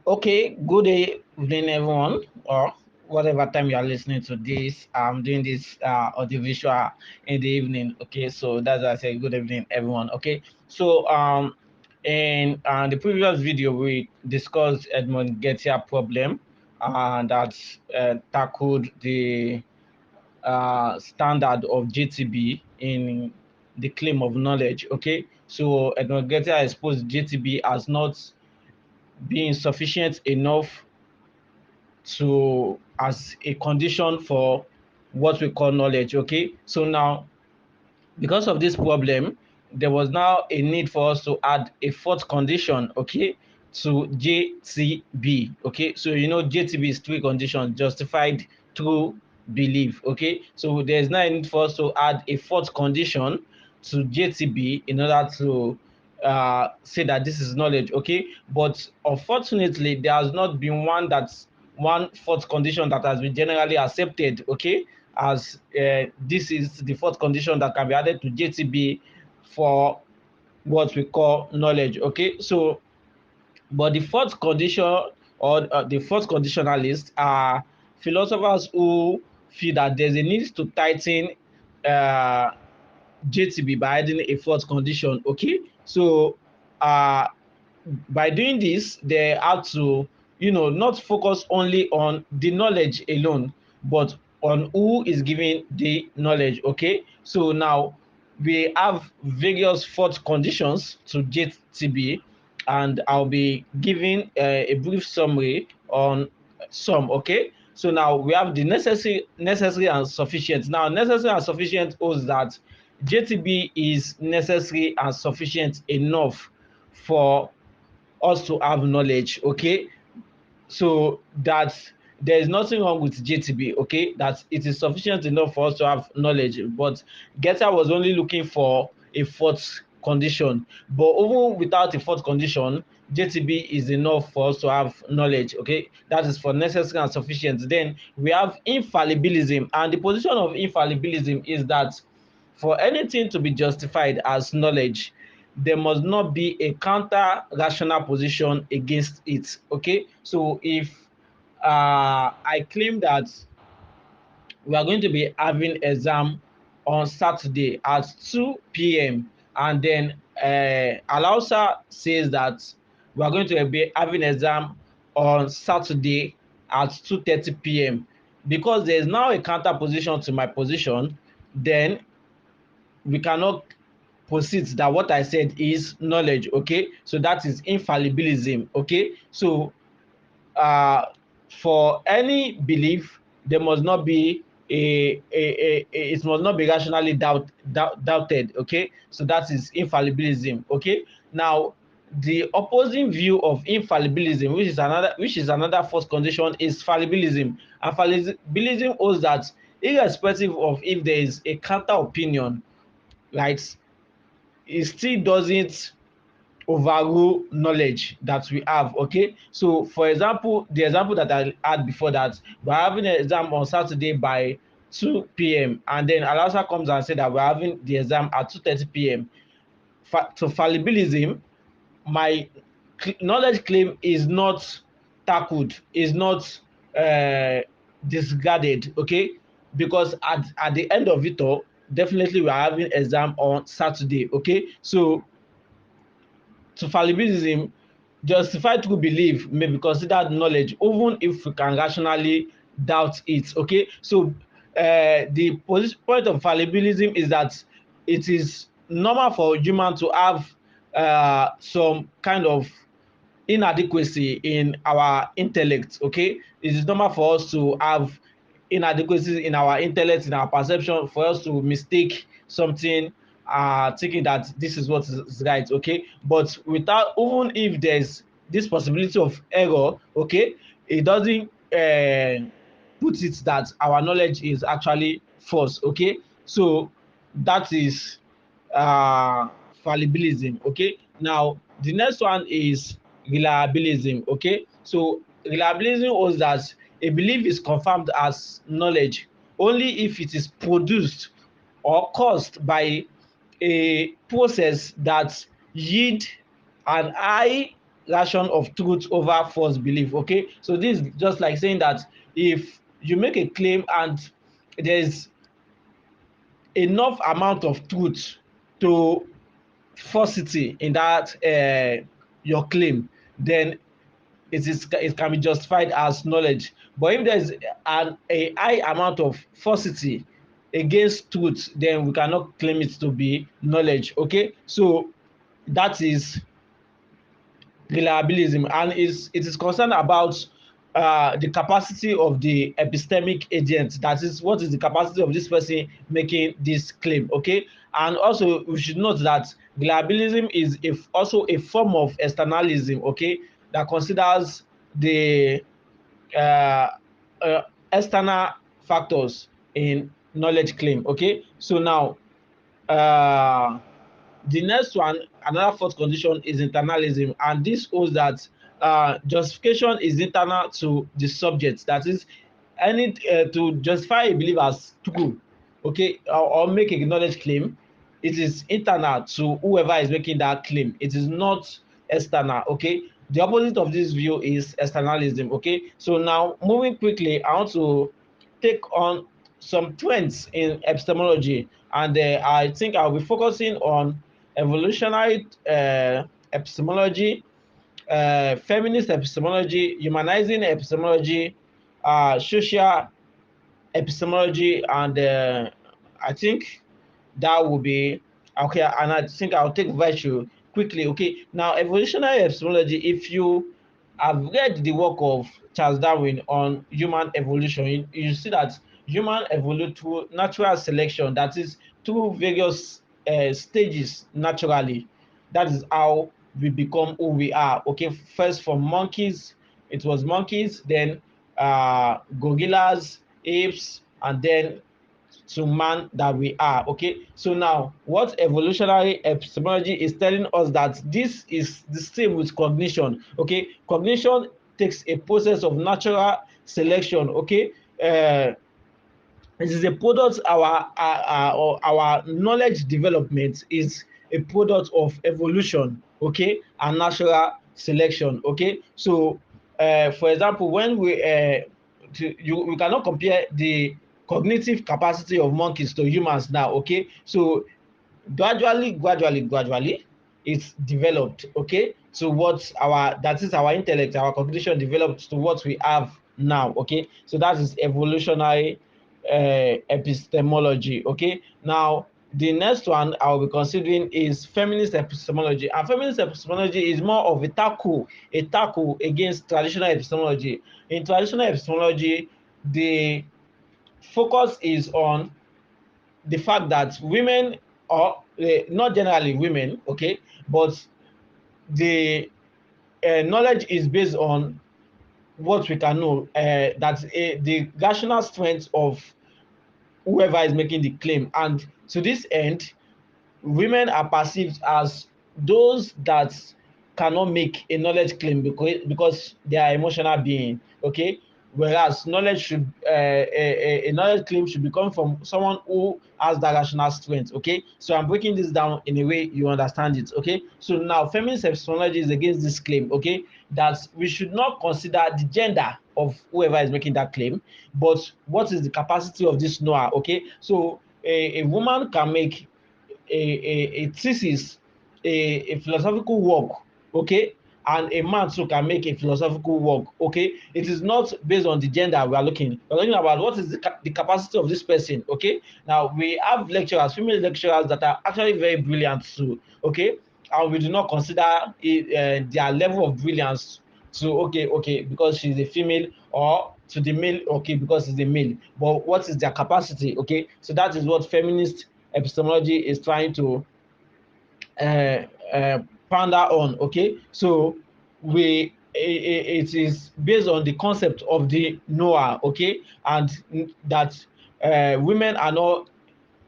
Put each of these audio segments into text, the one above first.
Okay, good evening, everyone, or whatever time you are listening to this. I'm doing this audiovisual in the evening. Okay, so that's why I say good evening, everyone. Okay, so in the previous video we discussed Edmund Gettier problem, that tackled the standard of JTB in the claim of knowledge. Okay, so Edmund Gettier exposed JTB as not being sufficient enough to as a condition for what we call knowledge. Okay, so now because of this problem, there was now a need for us to add a fourth condition, okay, to JTB. Okay, so JTB is three conditions: justified, true, belief. Okay, so there's now a need for us to add a fourth condition to JTB in order to say that this is knowledge. Okay, but unfortunately there has not been one fourth condition that has been generally accepted. Okay, as this is the fourth condition that can be added to JTB for what we call knowledge. Okay, so but the fourth condition, or the fourth conditionalist, are philosophers who feel that there's a need to tighten uh, JTB by adding a fourth condition. Okay, so uh, by doing this, they have to, not focus only on the knowledge alone, but on who is giving the knowledge. Okay, so now we have various fourth conditions to JTB, and I'll be giving a brief summary on some. Okay, so now we have the necessary and sufficient. Now, necessary and sufficient holds that JTB is necessary and sufficient enough for us to have knowledge. Okay, so that there is nothing wrong with JTB. Okay, that it is sufficient enough for us to have knowledge, but Getter was only looking for a fourth condition. But even without a fourth condition, JTB is enough for us to have knowledge. Okay, that is for necessary and sufficient. Then we have infallibilism, and the position of infallibilism is that for anything to be justified as knowledge, there must not be a counter rational position against it. Okay, so if I claim that we are going to be having exam on Saturday at 2 p.m. and then Alausa says that we are going to be having exam on Saturday at 2:30 p.m. Because there is now a counter position to my position, then we cannot proceed that what I said is knowledge. Okay, so that is infallibilism. Okay, so uh, for any belief, there must not be it must not be rationally doubted. Okay, so that is infallibilism. Okay, now the opposing view of infallibilism, which is another first condition, is fallibilism. And fallibilism holds that irrespective of if there is a counter opinion, right, it still doesn't overrule knowledge that we have. Okay, so for example, the example that I had before, that we're having an exam on Saturday by 2 p.m. and then Alausa comes and say that we're having the exam at 2:30 p.m. To fallibilism, my knowledge claim is not tackled, is not uh, disregarded. Okay, because at the end of it all, definitely we are having exam on Saturday. Okay, so to fallibilism, justified true belief may be considered knowledge even if we can rationally doubt it. Okay, so the point of fallibilism is that it is normal for human to have some kind of inadequacy in our intellect. Okay, it is normal for us to have inadequacies in our intellect, in our perception, for us to mistake something, thinking that this is what is right. Okay, but without, even if there's this possibility of error, okay, it doesn't put it that our knowledge is actually false. Okay, so that is uh fallibilism. Okay, now the next one is reliabilism. Okay, so reliabilism holds that a belief is confirmed as knowledge only if it is produced or caused by a process that yield an high ration of truth over false belief. Okay, so this is just like saying that if you make a claim and there's enough amount of truth to falsity in that your claim, then it can be justified as knowledge. But if there's a high amount of falsity against truth, then we cannot claim it to be knowledge. Okay, so that is reliabilism, and it is concerned about the capacity of the epistemic agent. That is, what is the capacity of this person making this claim. Okay, and also we should note that reliabilism is also a form of externalism. Okay, that considers the uh, uh, external factors in knowledge claim. Okay, so now uh, the next one, another fourth condition, is internalism, and this holds that justification is internal to the subject. That is, any to justify a belief as true, okay, or make a knowledge claim, it is internal to whoever is making that claim. It is not external. Okay, the opposite of this view is externalism. Okay, so now moving quickly, I want to take on some trends in epistemology, and I think I'll be focusing on evolutionary epistemology, feminist epistemology, humanizing epistemology, social epistemology, and I think that will be okay. And I think I'll take virtue quickly. Okay, now evolutionary epistemology, if you have read the work of Charles Darwin on human evolution, you see that human evolved through natural selection, that is through various stages naturally. That is how we become who we are. Okay, first from monkeys, it was monkeys, then gorillas, apes, and then to man that we are. Okay, so now what evolutionary epistemology is telling us, that this is the same with cognition. Okay, cognition takes a process of natural selection. Okay, it is a product, our knowledge development is a product of evolution, okay, and natural selection. Okay, so for example, when we cannot compare the cognitive capacity of monkeys to humans now. Okay, so gradually it's developed, okay, to what our, that is our intellect, our cognition developed to what we have now. Okay, so that is evolutionary epistemology. Okay, now the next one I'll be considering is feminist epistemology, and feminist epistemology is more of a tackle against traditional epistemology. In traditional epistemology, the focus is on the fact that women, or not generally women, okay, but the knowledge is based on what we can know, that the rational strength of whoever is making the claim, and to this end women are perceived as those that cannot make a knowledge claim because they are emotional being. Okay, whereas knowledge should a knowledge claim should be coming from someone who has that rational strength. Okay, so I'm breaking this down in a way you understand it. Okay, so now feminist epistemology is against this claim. Okay, that we should not consider the gender of whoever is making that claim, but what is the capacity of this knower. Okay, so a woman can make a thesis, a philosophical work, okay, and a man too can make a philosophical work. Okay, it is not based on the gender we're looking about what is the capacity of this person. Okay, now we have lecturers, female lecturers, that are actually very brilliant too. Okay, and we do not consider their level of brilliance to okay because she's a female, or to the male, okay, because he's a male, but what is their capacity. Okay, so that is what feminist epistemology is trying to uh, uh, ponder on. Okay, so it is based on the concept of the knower. Okay, and that women are not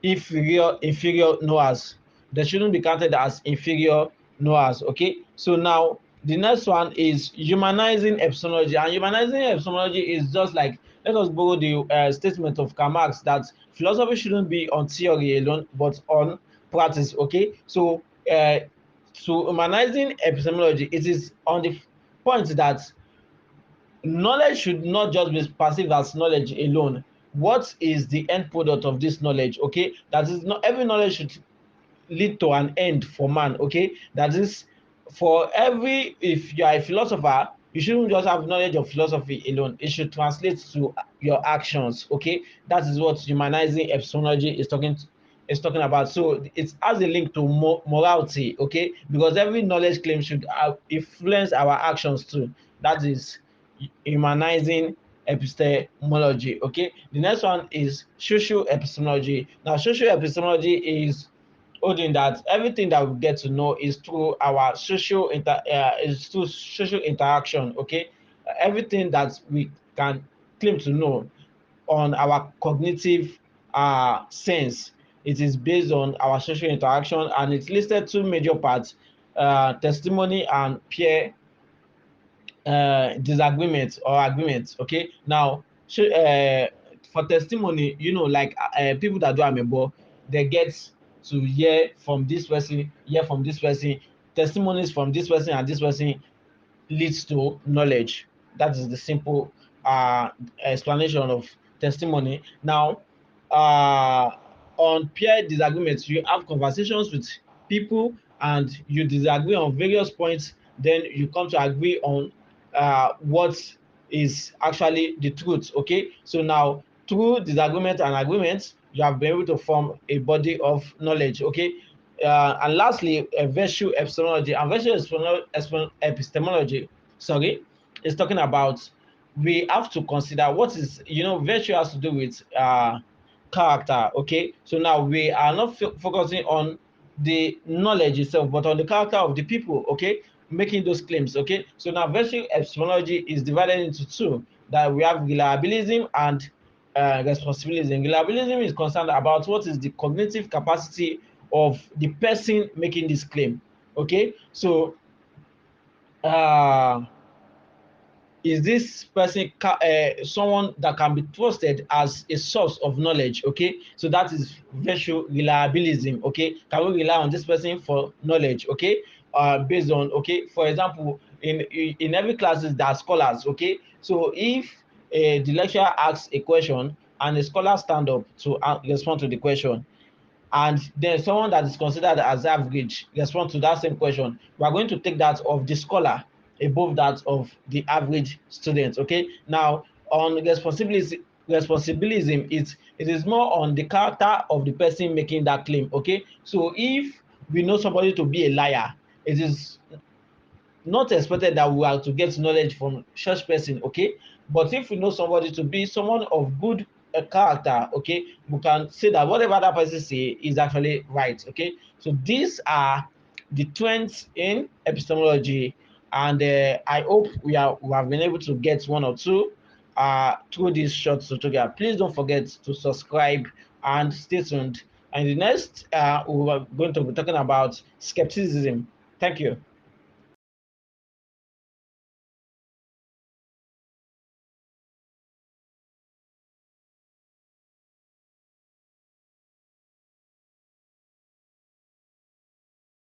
inferior knowers. They shouldn't be counted as inferior knowers. Okay, so now the next one is humanizing epistemology, and humanizing epistemology is just like, let us borrow the statement of Karl Marx, that philosophy shouldn't be on theory alone but on practice. Okay, so So humanizing epistemology, it is on the point that knowledge should not just be perceived as knowledge alone. What is the end product of this knowledge? Okay, that is, not every knowledge should lead to an end for man. Okay, that is, for every, if you are a philosopher, you shouldn't just have knowledge of philosophy alone. It should translate to your actions. Okay, that is what humanizing epistemology is talking about. So it has a link to morality. Okay, because every knowledge claim should influence our actions too. That is humanizing epistemology. Okay, the next one is social epistemology. Now social epistemology is holding that everything that we get to know is through our is through social interaction. Okay, everything that we can claim to know on our cognitive sense, it is based on our social interaction, and it's listed two major parts: testimony and peer disagreement or agreement. Okay, now for testimony, like people that do amebo, they get to hear from this person, hear from this person, testimonies from this person and this person leads to knowledge. That is the simple explanation of testimony. Now, uh, on peer disagreements, you have conversations with people and you disagree on various points, then you come to agree on what is actually the truth. Okay, so now through disagreement and agreement, you have been able to form a body of knowledge. Okay, and lastly, virtue epistemology. And virtue epistemology, sorry, is talking about, we have to consider what is, virtue has to do with character. Okay, so now we are not focusing on the knowledge itself, but on the character of the people. Okay, making those claims. Okay, so now virtue epistemology is divided into two. That we have reliabilism and responsibilism. Reliabilism is concerned about what is the cognitive capacity of the person making this claim. Okay, so uh is this person someone that can be trusted as a source of knowledge? Okay, so that is virtue reliabilism. Okay, can we rely on this person for knowledge? Okay, based on, okay, for example, in every classes there are scholars. Okay, so if the lecturer asks a question and a scholar stand up to respond to the question, and then someone that is considered as average respond to that same question, we are going to take that of the scholar above that of the average student. Okay, now on responsibilism, it is more on the character of the person making that claim. Okay, so if we know somebody to be a liar, it is not expected that we are to get knowledge from such person. Okay, but if we know somebody to be someone of good character, okay, we can say that whatever that person say is actually right. Okay, so these are the trends in epistemology, and I hope we have been able to get one or two through this short tutorial. Please don't forget to subscribe and stay tuned. And the next we are going to be talking about skepticism. Thank you.